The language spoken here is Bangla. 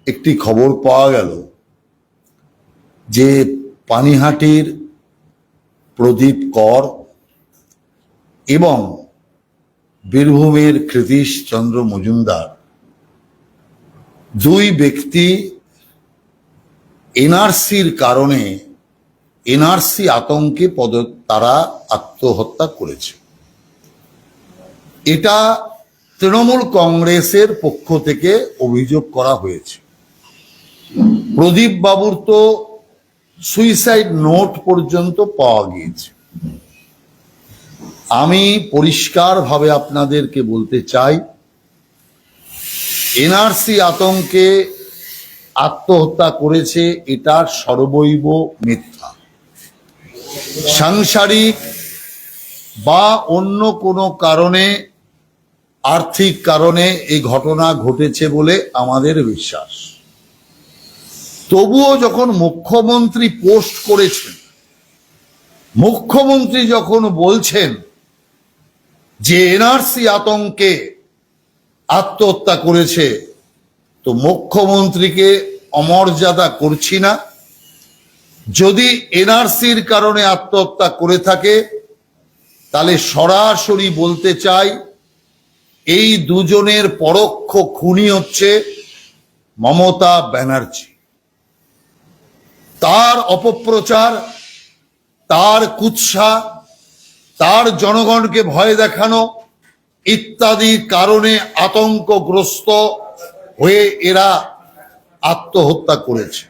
একটি খবর পাওয়া গেল যে পানিহাটির প্রদীপ কর এবং বীরভূমের কৃতীশ চন্দ্র মজুমদার দুই ব্যক্তি এনআরসির কারণে এনআরসি আতঙ্কে তারা আত্মহত্যা করেছে। এটা তৃণমূল কংগ্রেসের পক্ষ থেকে অভিযোগ করা হয়েছে। প্রদীপ বাবুর তো সুইসাইড নোট পর্যন্ত পাওয়া গিয়েছে। আমি পরিষ্কারভাবে আপনাদেরকে বলতে চাই, এনআরসি আতঙ্কে আত্মহত্যা করেছে এটা সর্বৈব মিথ্যা। সাংসারিক বা অন্য কোনো কারণে, আর্থিক কারণে এই ঘটনা ঘটেছে বলে আমাদের বিশ্বাস। তবুও যখন মুখ্যমন্ত্রী পোস্ট করেছেন, মুখ্যমন্ত্রী যখন বলছেন যে এনআরসি আতঙ্কে আত্মহত্যা করেছে, তো মুখ্যমন্ত্রীকে অমর্যাদা করছি না? যদি এনআরসির কারণে আত্মহত্যা করে থাকে তাহলে সরাসরি বলতে চাই এই দুজনের পরোক্ষ খুনি হচ্ছে মমতা ব্যানার্জি। তার অপপ্রচার, তার কুৎসা, তার জনগণকে ভয় দেখানো ইত্যাদি কারণে আতঙ্কগ্রস্ত হয়ে এরা আত্মহত্যা করেছে।